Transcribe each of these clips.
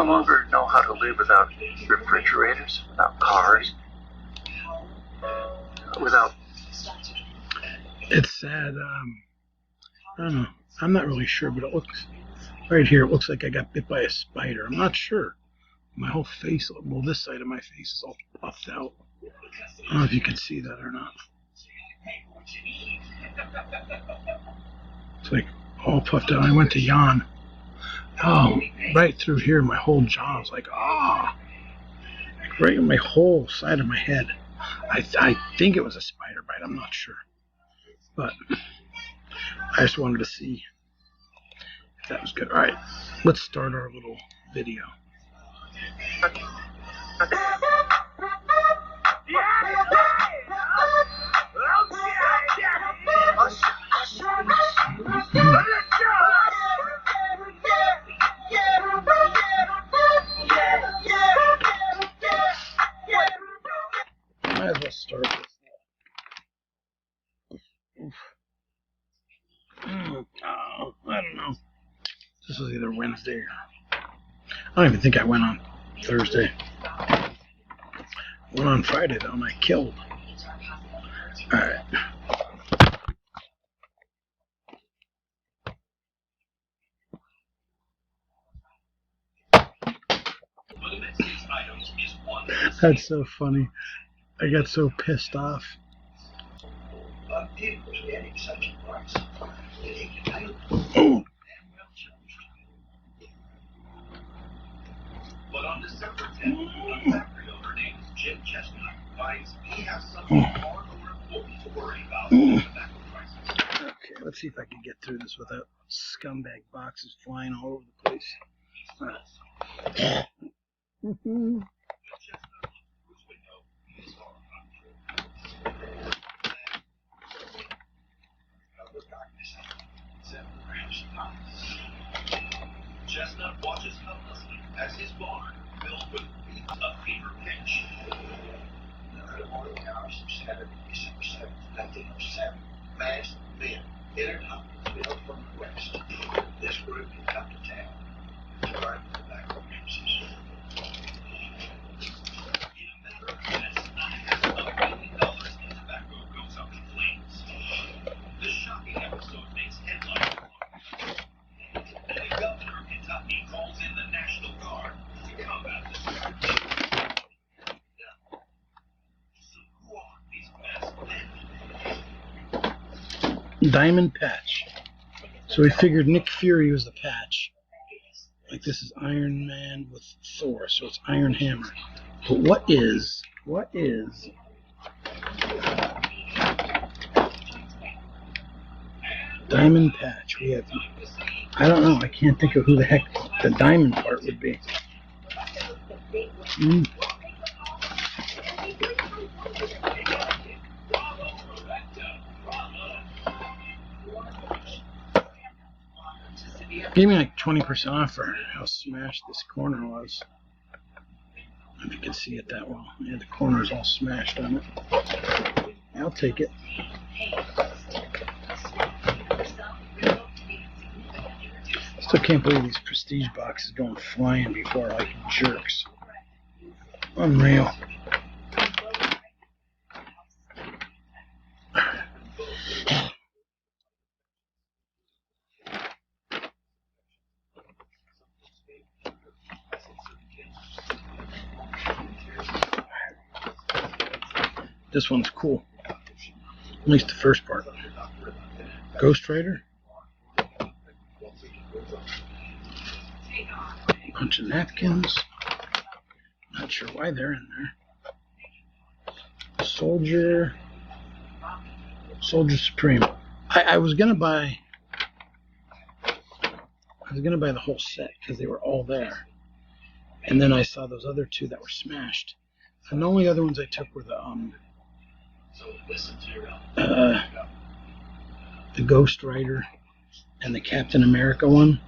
no longer know how to live without refrigerators, without cars, without... It's sad. I don't know. I'm not really sure, but it looks right here. It looks like I got bit by a spider. I'm not sure. My whole face, well, this side of my face is all puffed out. I don't know if you can see that or not. It's like all puffed out. I went to yawn. Oh, right through here, my whole jaw was like, ah, like right in my whole side of my head. I think it was a spider bite. I'm not sure, but I just wanted to see if that was good. All right, let's start our little video. Might as well start this. Oh, I don't know. This was either Wednesday or... I don't even think I went on Thursday. I went on Friday though, and I killed. Alright. That's so funny. I got so pissed off. Oh. But on December 10th, a factory owner named Jim Chestnut finds he has something far more important to worry about than the tobacco prices. Okay, let's see if I can get through this without scumbag boxes flying all over the place. Chestnut watches helplessly as his barn, filled with beads of fever pitch. The morning hours of Saturday, December 7th, 1907, masked men entered Huntsville from the west. This group had come to town to burn tobacco premises. In a matter of minutes, $9.5 million in tobacco goes up in flames. This shocking episode makes headlines. The governor of Kentucky calls in the National Guard to combat this. So who are these masked men? Diamond Patch. So we figured Nick Fury was the Patch. Like this is Iron Man with Thor, so it's Iron Hammer. But what is Diamond Patch? We have, I don't know, I can't think of who the heck the diamond part would be. Gave me like 20% off for how smashed this corner was. I don't know if you can see it that well. Yeah, the corner is all smashed on it. I'll take it. Still can't believe these prestige boxes going flying before like jerks. Unreal. This one's cool. At least the first part. Ghost Rider. Bunch of napkins. Not sure why they're in there. Soldier Supreme. I was gonna buy the whole set because they were all there, and then I saw those other two that were smashed, and the only other ones I took were the Ghost Rider and the Captain America one.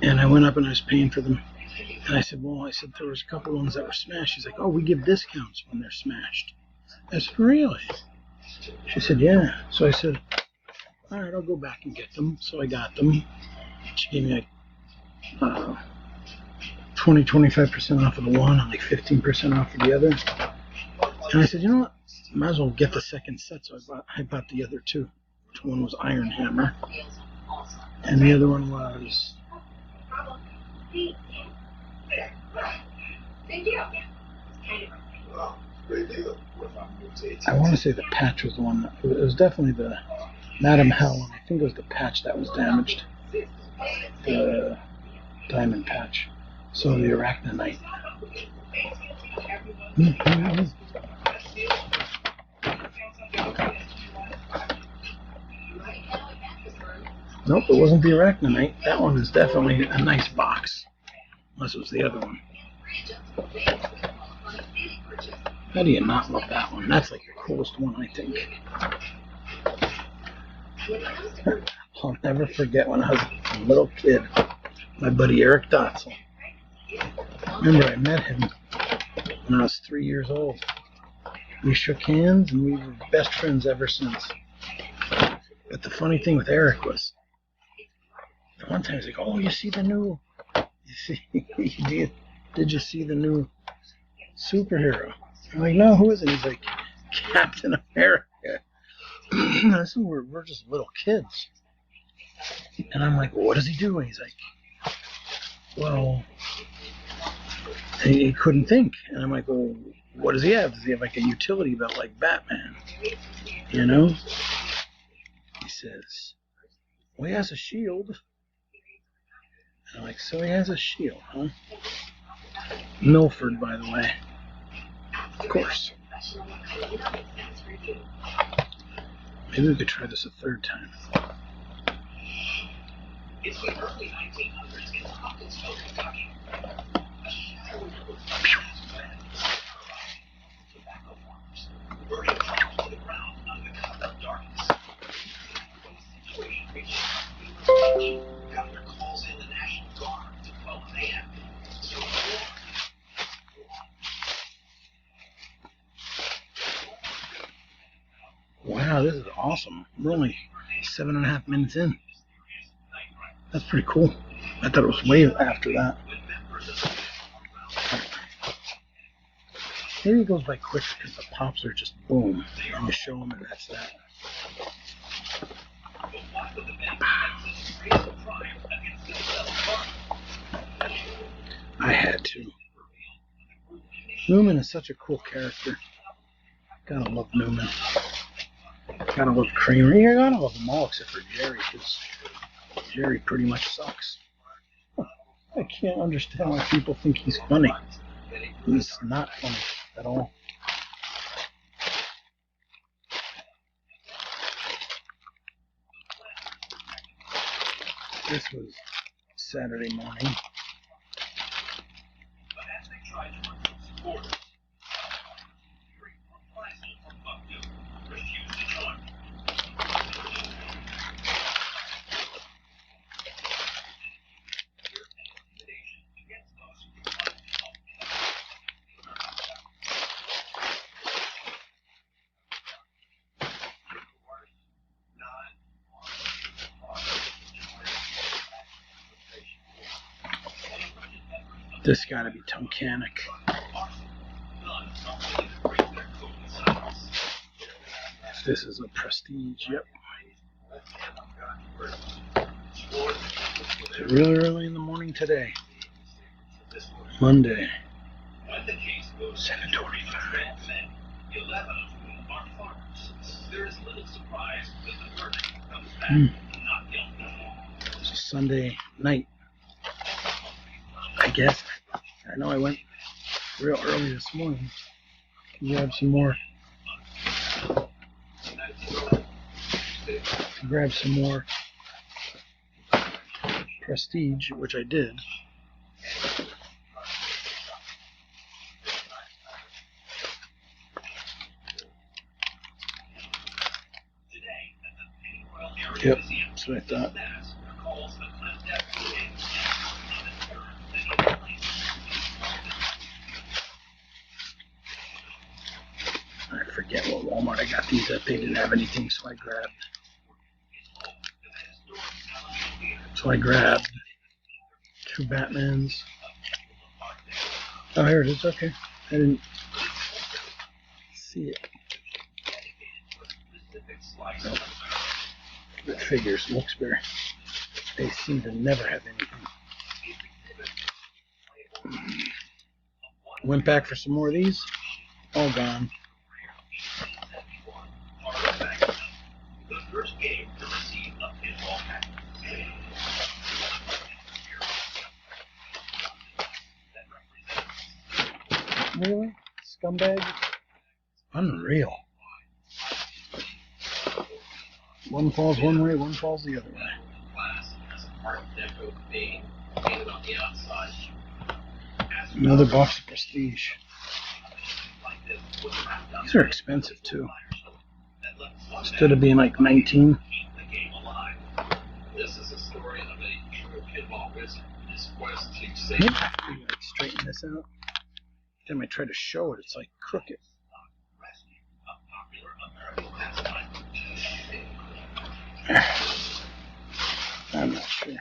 And I went up and I was paying for them. And I said, there was a couple ones that were smashed. She's like, oh, we give discounts when they're smashed. I said, really? She said, yeah. So I said, all right, I'll go back and get them. So I got them. She gave me like 25% off of the one and like 15% off of the other. And I said, you know what? Might as well get the second set. So I bought the other two. One was Iron Hammer, and the other one was. I want to say the patch was the one that. It was definitely the Madam Hell, and I think it was the patch that was damaged. The diamond patch. So the Arachnite. Nope, it wasn't the Arachnite. That one is definitely a nice box. Unless it was the other one. How do you not love that one? That's like the coolest one, I think. I'll never forget when I was a little kid. My buddy Eric Dotzel. Remember, I met him when I was 3 years old. We shook hands and we were best friends ever since. But the funny thing with Eric was, one time he's like, "Oh, you see the new? Did you see the new superhero?" I'm like, "No, who is it?" He's like, "Captain America." I said, "We're just little kids." And I'm like, "Well, what does he do?" And he's like, "Well," he couldn't think. And I'm like, "Well, what does he have? Does he have like a utility belt like Batman? You know?" He says, "Well, he has a shield." And I'm like, "So he has a shield, huh?" Milford, by the way. Of course. Maybe we could try this a third time. It's the early 1900s in Hopkinsville, Kentucky. Tobacco farmers burning crops to the ground under the cover of darkness. Governor calls in the National Guard to quell the mayhem. So Wow, this is awesome. We're only 7.5 minutes in. That's pretty cool. I thought it was way after that. Maybe it goes by quick because the pops are just boom. And you show them and that's that. I had to. Newman is such a cool character. Gotta love Newman. Gotta love Kramer. Yeah, gotta love them all except for Jerry, because Jerry pretty much sucks. I can't understand why people think he's funny. He's not funny at all. This was Saturday morning. This gotta be Tunkhannock. This is a Prestige, yep. It's really early in the morning today. Monday. 7:25. It's a Sunday night, I guess. I know I went real early this morning to grab some more. Prestige, which I did. Yep, that's what I thought. I forget what Walmart I got these at. They didn't have anything, so I grabbed 2 Batmans, Oh, here it is. Okay. I didn't see it. Oh, it figures. Wilkes-Barre. They seem to never have anything. Went back for some more of these. All gone. The first game to receive a pinball package. Really? Scumbag? Unreal. One falls one way, one falls the other way. Another box of Prestige. These are expensive too. Instead of being like 19. This is a story of a true pinball wizard. His quest to save Maybe I can like straighten this out. Every time I try to show it, it's like crooked. a popular American pastime. I'm not sure.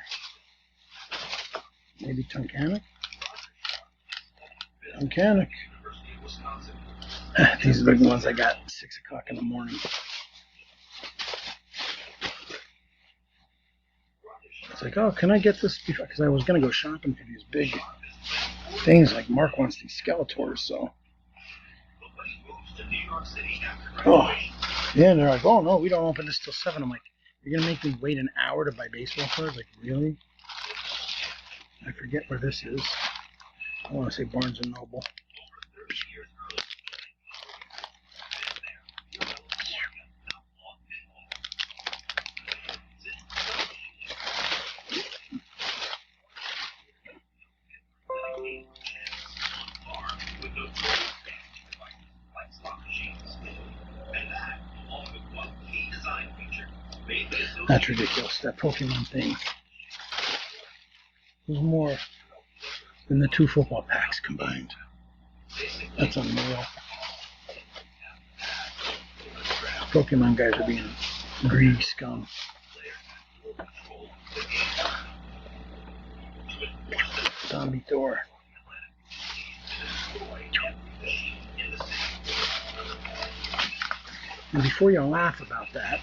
Maybe Tunkhannock? Tunkhannock. University of Wisconsin. These are the ones I got at 6 o'clock in the morning. It's like, oh, can I get this before? Because I was going to go shopping for these big things. Like Mark wants these Skeletors, so. But he moves to New York City after Oh, graduation. yeah, and they're like, oh, no, we don't open this till 7. I'm like, you're going to make me wait an hour to buy baseball cards? Like, really? I forget where this is. I want to say Barnes & Noble. 30 years earlier, That's ridiculous. That Pokemon thing was more than the 2 football packs combined. That's unreal. Pokemon guys are being greedy scum. Zombie Thor. And before you laugh about that,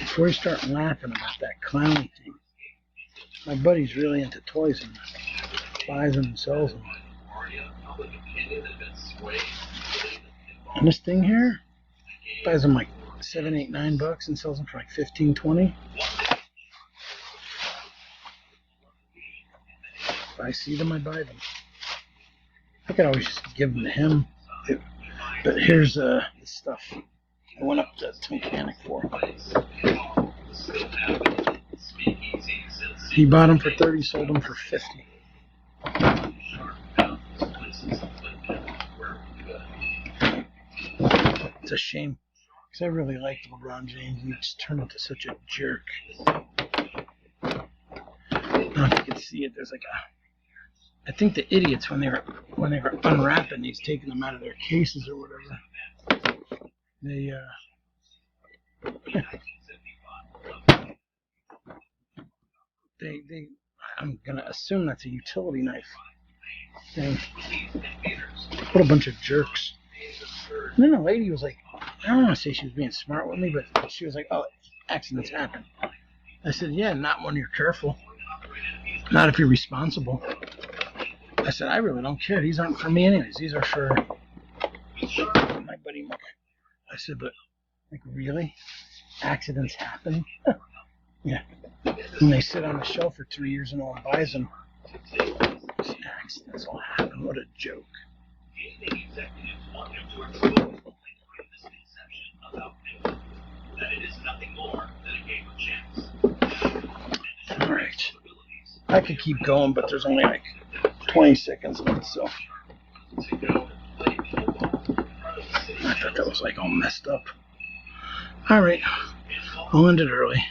before you start laughing about that clown thing, my buddy's really into toys and buys them and sells them. And this thing here buys them like $7, $8, $9 and sells them for like $15, $20. If I see them, I buy them. I could always just give them to him. But here's this stuff I went up to Tunkhannock for. He bought them for 30, sold them for 50. It's a shame, because I really liked LeBron James, and he just turned into such a jerk. I don't know if you can see it. There's like a, I think the idiots when they were unwrapping these, taking them out of their cases or whatever, they they I'm gonna assume that's a utility knife thing. What a bunch of jerks. And then the lady was like, I don't want to say she was being smart with me, but she was like, oh, accidents happen. I said, yeah, not when you're careful. Not if you're responsible. I said, I really don't care. These aren't for me anyways. These are for my buddy Mark. I said, but, like, really? Accidents happen? Yeah. When they sit on the shelf for 3 years and no one buys them, accidents will happen. What a joke. Alright. I could keep going, but there's only like 20 seconds left, so. I thought that was like all messed up. Alright. I'll end it early.